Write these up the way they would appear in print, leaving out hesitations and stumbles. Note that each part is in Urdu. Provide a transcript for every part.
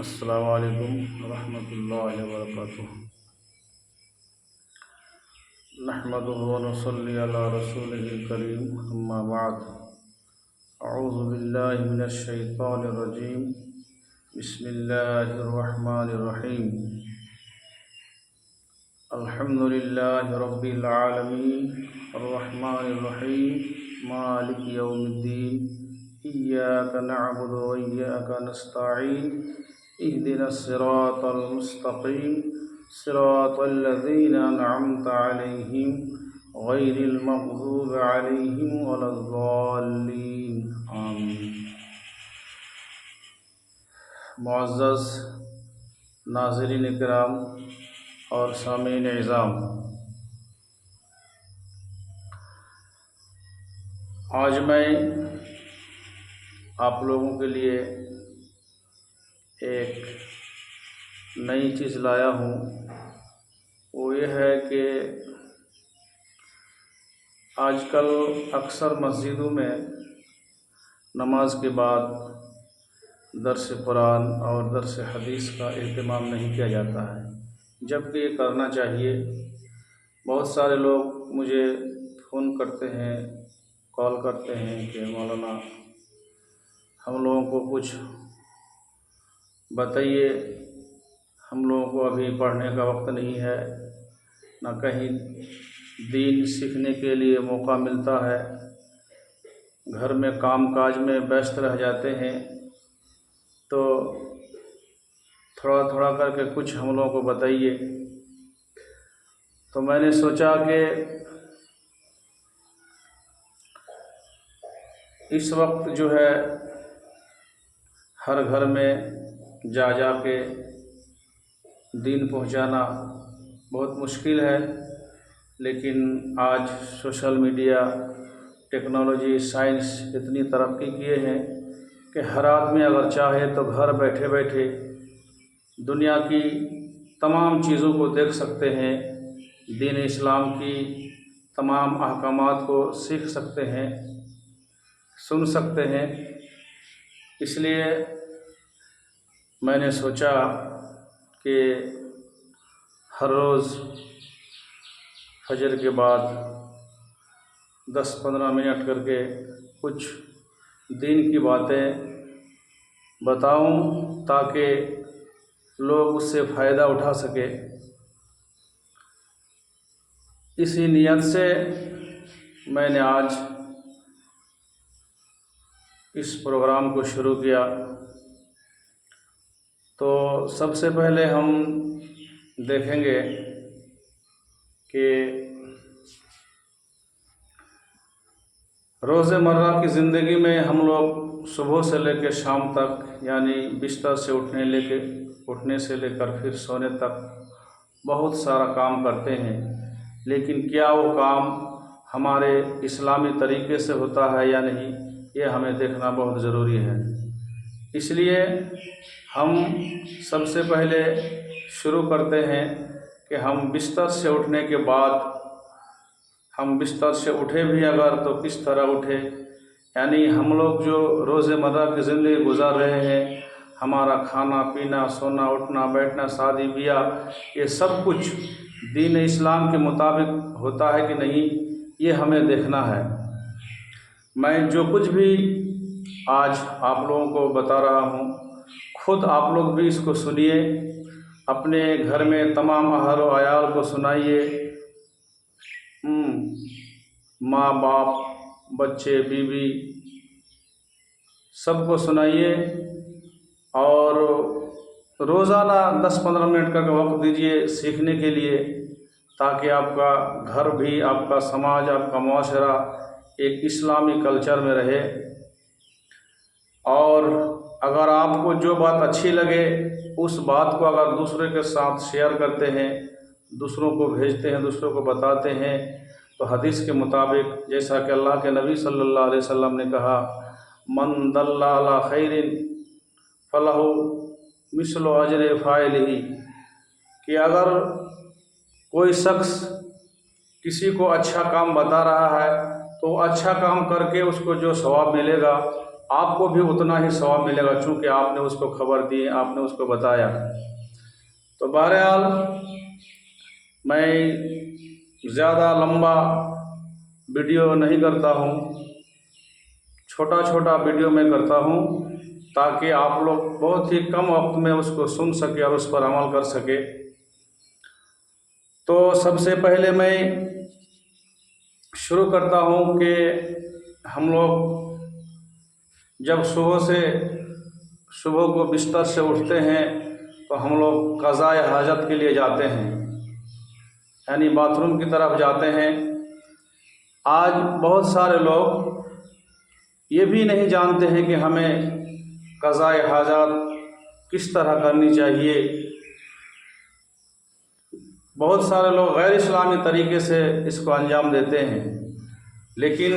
السلام علیکم ورحمۃ اللہ وبرکاتہ۔ نحمده ونصلي على رسوله الكريم، اما بعد، اعوذ باللہ من الشیطان الرجیم، بسم اللہ الرحمن الرحیم۔ الحمد للہ رب العالمین، الرحمن الرحیم، مالک یوم الدین، ایاک نعبد وایاک نستعین، اهدنا الصراط المستقیم، صراط الذین انعمت علیہم غیر المغضوب علیہم ولا الضالین، آمین۔ معزز ناظرین کرام اور سامعین اعظام، آج میں آپ لوگوں کے لیے ایک نئی چیز لایا ہوں۔ وہ یہ ہے کہ آج کل اکثر مسجدوں میں نماز کے بعد درس قرآن اور درس حدیث کا اہتمام نہیں کیا جاتا ہے، جبکہ یہ کرنا چاہیے۔ بہت سارے لوگ مجھے فون کرتے ہیں، کال کرتے ہیں کہ مولانا ہم لوگوں کو کچھ بتائیے، ہم لوگوں کو ابھی پڑھنے کا وقت نہیں ہے، نہ کہیں دین سیکھنے کے لیے موقع ملتا ہے، گھر میں کام کاج میں ویست رہ جاتے ہیں، تو تھوڑا تھوڑا کر کے کچھ ہم لوگوں کو بتائیے۔ تو میں نے سوچا کہ اس وقت جو ہے ہر گھر میں جا کے دین پہنچانا بہت مشکل ہے، لیکن آج سوشل میڈیا، ٹیکنالوجی، سائنس اتنی ترقی کیے ہیں کہ ہر آدمی اگر چاہے تو گھر بیٹھے بیٹھے دنیا کی تمام چیزوں کو دیکھ سکتے ہیں، دین اسلام کی تمام احکامات کو سیکھ سکتے ہیں، سن سکتے ہیں۔ اس لیے میں نے سوچا کہ ہر روز فجر کے بعد 10-15 منٹ کر کے کچھ دین کی باتیں بتاؤں تاکہ لوگ اس سے فائدہ اٹھا سکے۔ اسی نیت سے میں نے آج اس پروگرام کو شروع کیا۔ تو سب سے پہلے ہم دیکھیں گے کہ روزمرہ کی زندگی میں ہم لوگ صبح سے لے کے شام تک، یعنی بستر سے اٹھنے سے لے کر پھر سونے تک بہت سارا کام کرتے ہیں، لیکن کیا وہ کام ہمارے اسلامی طریقے سے ہوتا ہے یا نہیں، یہ ہمیں دیکھنا بہت ضروری ہے۔ اس لیے ہم سب سے پہلے شروع کرتے ہیں کہ ہم بستر سے اٹھنے کے بعد، ہم بستر سے اٹھے بھی اگر تو کس طرح اٹھے، یعنی ہم لوگ جو روزمرہ کی زندگی گزار رہے ہیں، ہمارا کھانا پینا، سونا اٹھنا بیٹھنا، شادی بیاہ، یہ سب کچھ دین اسلام کے مطابق ہوتا ہے کہ نہیں، یہ ہمیں دیکھنا ہے۔ میں جو کچھ بھی آج آپ لوگوں کو بتا رہا ہوں، خود آپ لوگ بھی اس کو سنیے، اپنے گھر میں تمام اہل و عیال کو سنائیے، ماں باپ، بچے، بیوی، سب کو سنائیے، اور روزانہ 10-15 منٹ کا وقت دیجیے سیکھنے کے لیے، تاکہ آپ کا گھر بھی، آپ کا سماج، آپ کا معاشرہ ایک اسلامی کلچر میں رہے۔ اور اگر آپ کو جو بات اچھی لگے، اس بات کو اگر دوسرے کے ساتھ شیئر کرتے ہیں، دوسروں کو بھیجتے ہیں، دوسروں کو بتاتے ہیں، تو حدیث کے مطابق جیسا کہ اللہ کے نبی صلی اللہ علیہ وسلم نے کہا، من دل علی خیر فلہ مثل اجر فاعلہ، کہ اگر کوئی شخص کسی کو اچھا کام بتا رہا ہے تو اچھا کام کر کے اس کو جو ثواب ملے گا، آپ کو بھی اتنا ہی ثواب ملے گا، چونکہ آپ نے اس کو خبر دی، آپ نے اس کو بتایا۔ تو بہرحال میں زیادہ لمبا ویڈیو نہیں کرتا ہوں، چھوٹا چھوٹا ویڈیو میں کرتا ہوں تاکہ آپ لوگ بہت ہی کم وقت میں اس کو سن سکے اور اس پر عمل کر سکے۔ تو سب سے پہلے میں شروع کرتا ہوں کہ ہم لوگ جب صبح کو بستر سے اٹھتے ہیں تو ہم لوگ قضاء حاجت کے لیے جاتے ہیں، یعنی باتھ روم کی طرف جاتے ہیں۔ آج بہت سارے لوگ یہ بھی نہیں جانتے ہیں کہ ہمیں قضاء حاجت کس طرح کرنی چاہیے۔ بہت سارے لوگ غیر اسلامی طریقے سے اس کو انجام دیتے ہیں، لیکن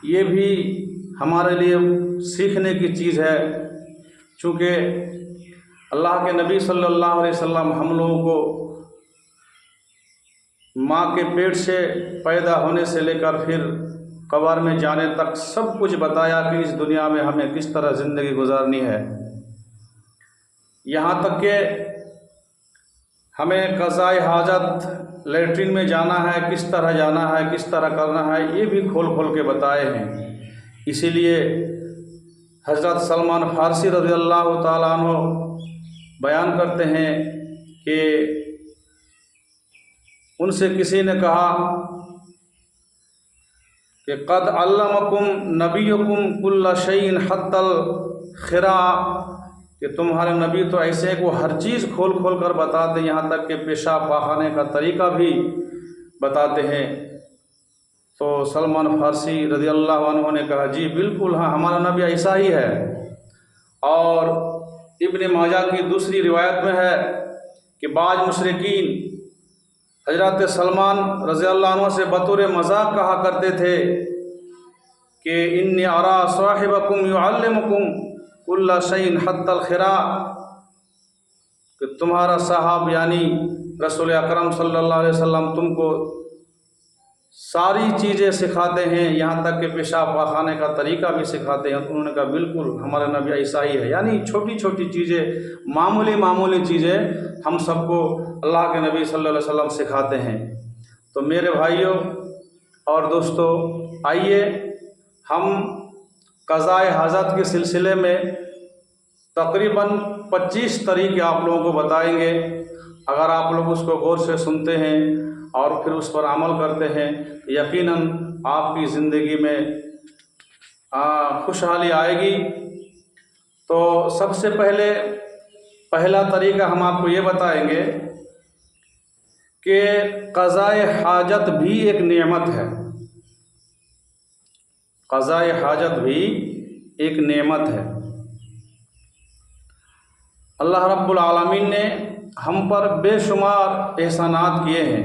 یہ بھی ہمارے لیے سیکھنے کی چیز ہے، چونکہ اللہ کے نبی صلی اللہ علیہ وسلم ہم لوگوں کو ماں کے پیٹ سے پیدا ہونے سے لے کر پھر قبر میں جانے تک سب کچھ بتایا کہ اس دنیا میں ہمیں کس طرح زندگی گزارنی ہے، یہاں تک کہ ہمیں قضاء حاجت لیٹرین میں جانا ہے، کس طرح جانا ہے، کس طرح کرنا ہے، یہ بھی کھول کھول کے بتائے ہیں۔ اسی لیے حضرت سلمان فارسی رضی اللہ تعالیٰ عنہ بیان کرتے ہیں کہ ان سے کسی نے کہا کہ قد علمکم نبیکم کل شیء حتی الخراء، کہ تمہارے نبی تو ایسے کہ وہ ہر چیز کھول کھول کر بتاتے، یہاں تک کہ پیشاب پاخانے کا طریقہ بھی بتاتے ہیں۔ تو سلمان فارسی رضی اللہ عنہ نے کہا جی بالکل ہاں، ہمارا نبی ایسا ہی ہے۔ اور ابن ماجہ کی دوسری روایت میں ہے کہ بعض مشرکین حضرت سلمان رضی اللہ عنہ سے بطور مذاق کہا کرتے تھے کہ انی ارا صاحبکم یعلمکم کل شیء حتی الخراء، کہ تمہارا صاحب یعنی رسول اکرم صلی اللہ علیہ وسلم تم کو ساری چیزیں سکھاتے ہیں، یہاں تک کہ پیشاب پاخانے کا طریقہ بھی سکھاتے ہیں۔ انہوں نے کہا بالکل ہمارے نبی ایسا ہی ہے، یعنی چھوٹی چھوٹی چیزیں، معمولی چیزیں ہم سب کو اللہ کے نبی صلی اللہ علیہ وسلم سکھاتے ہیں۔ تو میرے بھائیوں اور دوستو، آئیے ہم قضاء حاجت کے سلسلے میں تقریباً 25 طریقے آپ لوگوں کو بتائیں گے۔ اگر آپ لوگ اس کو غور سے سنتے ہیں اور پھر اس پر عمل کرتے ہیں، یقیناً آپ کی زندگی میں خوشحالی آئے گی۔ تو سب سے پہلا طریقہ ہم آپ کو یہ بتائیں گے کہ قضاء حاجت بھی ایک نعمت ہے، قضاء حاجت بھی ایک نعمت ہے۔ اللہ رب العالمین نے ہم پر بے شمار احسانات کیے ہیں،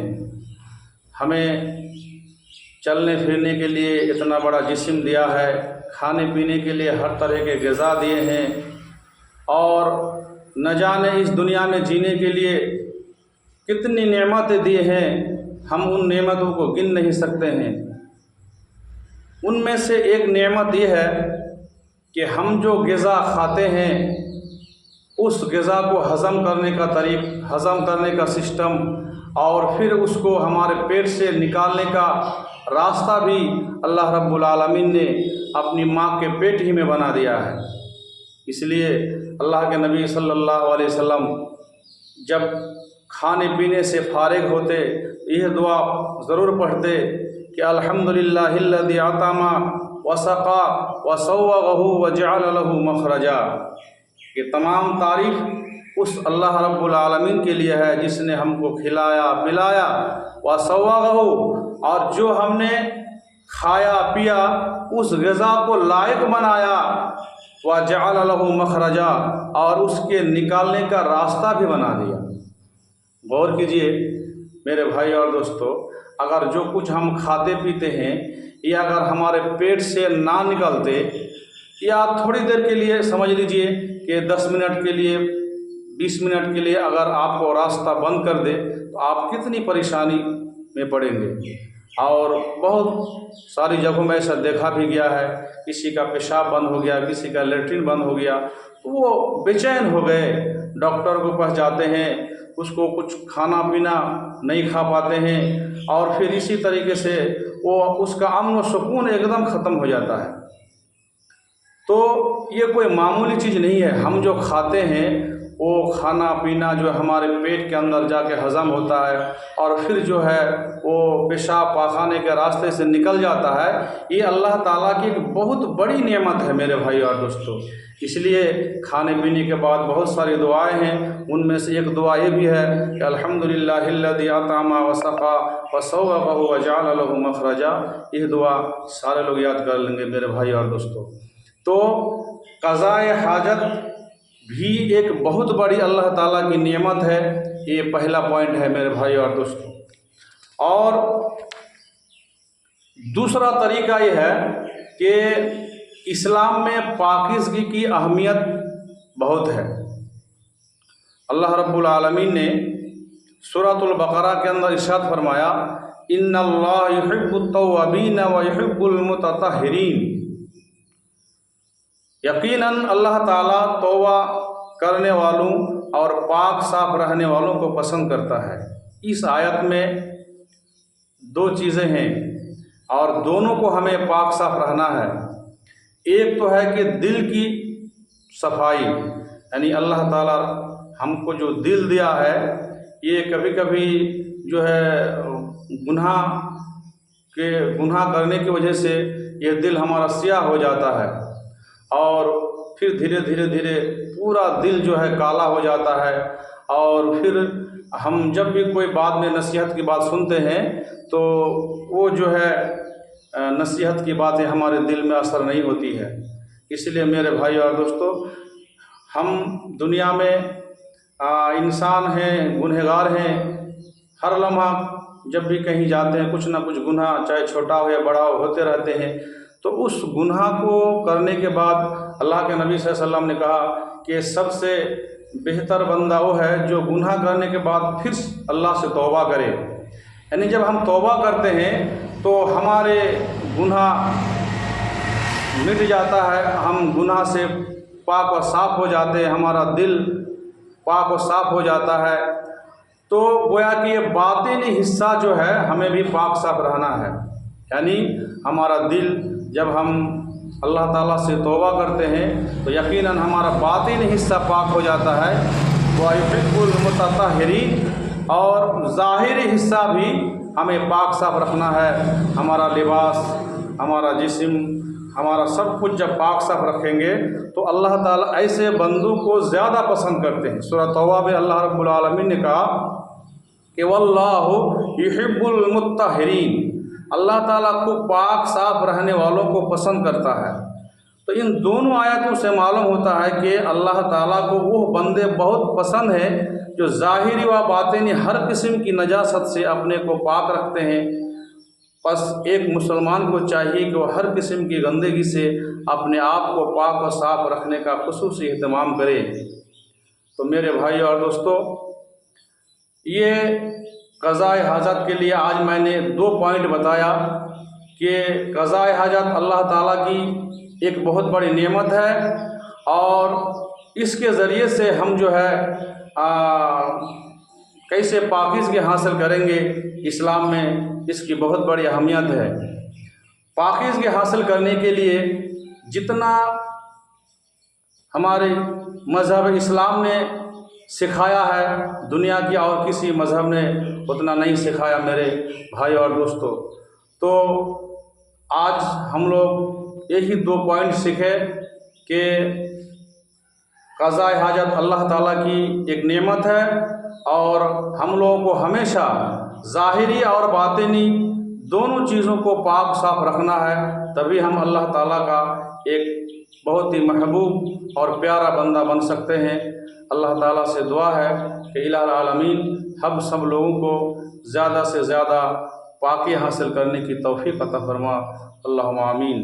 ہمیں چلنے پھرنے کے لیے اتنا بڑا جسم دیا ہے، کھانے پینے کے لیے ہر طرح کے غذا دیے ہیں، اور نہ جانے اس دنیا میں جینے کے لیے کتنی نعمتیں دی ہیں، ہم ان نعمتوں کو گن نہیں سکتے ہیں۔ ان میں سے ایک نعمت یہ ہے کہ ہم جو غذا کھاتے ہیں اس غذا کو ہضم کرنے کا سسٹم، اور پھر اس کو ہمارے پیٹ سے نکالنے کا راستہ بھی اللہ رب العالمین نے اپنی ماں کے پیٹ ہی میں بنا دیا ہے۔ اس لیے اللہ کے نبی صلی اللہ علیہ وسلم جب کھانے پینے سے فارغ ہوتے یہ دعا ضرور پڑھتے کہ الحمدللہ الذی اطعم وسقى وسوغه وجعل له مخرجا، کہ تمام تعریف اس اللہ رب العالمین کے لیے ہے جس نے ہم کو کھلایا پلایا، وسوغه، اور جو ہم نے کھایا پیا اس غذا کو لائق بنایا، وجعل له مخرجا، اور اس کے نکالنے کا راستہ بھی بنا دیا۔ غور کیجئے میرے بھائی اور دوستو، اگر جو کچھ ہم کھاتے پیتے ہیں یہ اگر ہمارے پیٹ سے نہ نکلتے، یا تھوڑی دیر کے لیے سمجھ لیجئے کہ 10 منٹ کے لیے 20 منٹ کے لیے اگر آپ کو راستہ بند کر دے تو آپ کتنی پریشانی میں پڑیں گے۔ اور بہت ساری جگہوں میں ایسا دیکھا بھی گیا ہے، کسی کا پیشاب بند ہو گیا، کسی کا لیٹرین بند ہو گیا تو وہ بے چین ہو گئے، ڈاکٹر کے پاس جاتے ہیں، اس کو کچھ کھانا پینا نہیں کھا پاتے ہیں، اور پھر اسی طریقے سے وہ اس کا امن و سکون ایک دم ختم ہو جاتا ہے۔ تو یہ کوئی معمولی چیز نہیں ہے، ہم جو کھاتے ہیں وہ کھانا پینا جو ہمارے پیٹ کے اندر جا کے ہضم ہوتا ہے اور پھر جو ہے وہ پیشاب پاخانے کے راستے سے نکل جاتا ہے، یہ اللہ تعالیٰ کی ایک بہت بڑی نعمت ہے میرے بھائی اور دوستو۔ اس لیے کھانے پینے کے بعد بہت ساری دعائیں ہیں، ان میں سے ایک دعا یہ بھی ہے کہ الحمدللہ الذی اطعم وسقى وصوبہ وجعل له مخرجا۔ یہ دعا سارے لوگ یاد کر لیں گے میرے بھائی اور دوستو۔ تو قضاء حاجت بھی ایک بہت بڑی اللہ تعالیٰ کی نعمت ہے، یہ پہلا پوائنٹ ہے میرے بھائی اور دوستو۔ اور دوسرا طریقہ یہ ہے کہ اسلام میں پاکیزگی کی اہمیت بہت ہے۔ اللہ رب العالمین نے سورۃ البقرہ کے اندر ارشاد فرمایا ان اللہ یحب التوابین ویحب المتطہرین۔ یقیناً اللہ تعالیٰ توبہ کرنے والوں اور پاک صاف رہنے والوں کو پسند کرتا ہے۔ اس آیت میں دو چیزیں ہیں اور دونوں کو ہمیں پاک صاف رہنا ہے۔ ایک تو ہے کہ دل کی صفائی، یعنی اللہ تعالیٰ ہم کو جو دل دیا ہے، یہ کبھی کبھی جو ہے گناہ کرنے کی وجہ سے یہ دل ہمارا سیاہ ہو جاتا ہے اور پھر دھیرے دھیرے پورا دل جو ہے کالا ہو جاتا ہے، اور پھر ہم جب بھی کوئی بعد میں نصیحت کی بات سنتے ہیں تو وہ جو ہے نصیحت کی باتیں ہمارے دل میں اثر نہیں ہوتی ہے۔ اس لیے میرے بھائی اور دوستو، ہم دنیا میں انسان ہیں، گنہگار ہیں، ہر لمحہ جب بھی کہیں جاتے ہیں کچھ نہ کچھ گناہ چاہے چھوٹا ہو یا بڑا ہو ہوتے رہتے ہیں۔ تو اس گناہ کو کرنے کے بعد اللہ کے نبی صلی اللہ علیہ وسلم نے کہا کہ سب سے بہتر بندہ وہ ہے جو گناہ کرنے کے بعد پھر اللہ سے توبہ کرے۔ یعنی جب ہم توبہ کرتے ہیں تو ہمارے گناہ مٹ جاتا ہے، ہم گناہ سے پاک و صاف ہو جاتے ہیں، ہمارا دل پاک و صاف ہو جاتا ہے۔ تو گویا کہ یہ باطنی حصہ جو ہے ہمیں بھی پاک صاف رہنا ہے، یعنی ہمارا دل جب ہم اللہ تعالیٰ سے توبہ کرتے ہیں تو یقیناً ہمارا باطنی حصہ پاک ہو جاتا ہے۔ وَيُحِبُّ الْمُتَطَہِّرِينَ، اور ظاہری حصہ بھی ہمیں پاک صاف رکھنا ہے۔ ہمارا لباس، ہمارا جسم، ہمارا سب کچھ جب پاک صاف رکھیں گے تو اللہ تعالیٰ ایسے بندوں کو زیادہ پسند کرتے ہیں۔ سورۃ توبہ میں اللہ رب العالمین نے کہا کہ وَاللَّهُ يُحِبُّ الْمُطَّهِّرِينَ، اللہ تعالیٰ کو پاک صاف رہنے والوں کو پسند کرتا ہے۔ تو ان دونوں آیتوں سے معلوم ہوتا ہے کہ اللہ تعالیٰ کو وہ بندے بہت پسند ہیں جو ظاہری و باطنی ہر قسم کی نجاست سے اپنے کو پاک رکھتے ہیں۔ بس ایک مسلمان کو چاہیے کہ وہ ہر قسم کی گندگی سے اپنے آپ کو پاک و صاف رکھنے کا خصوصی اہتمام کرے۔ تو میرے بھائی اور دوستو، یہ قضاء حاجت کے لیے آج میں نے 2 پوائنٹ بتایا کہ قضاء حاجت اللہ تعالیٰ کی ایک بہت بڑی نعمت ہے، اور اس کے ذریعے سے ہم جو ہے کیسے پاکیزگی حاصل کریں گے، اسلام میں اس کی بہت بڑی اہمیت ہے۔ پاکیزگی حاصل کرنے کے لیے جتنا ہمارے مذہب اسلام نے سکھایا ہے، دنیا کی اور کسی مذہب نے اتنا نہیں سکھایا میرے بھائی اور دوستو۔ تو آج ہم لوگ یہی 2 پوائنٹ سیکھے کہ قضاء حاجت اللہ تعالیٰ کی ایک نعمت ہے، اور ہم لوگوں کو ہمیشہ ظاہری اور باطنی دونوں چیزوں کو پاک صاف رکھنا ہے، تبھی ہم اللہ تعالیٰ کا ایک بہت ہی محبوب اور پیارا بندہ بن سکتے ہیں۔ اللہ تعالیٰ سے دعا ہے کہ الہ العالمین ہم سب لوگوں کو زیادہ سے زیادہ پاکی حاصل کرنے کی توفیق عطا فرما۔ اللہم آمین۔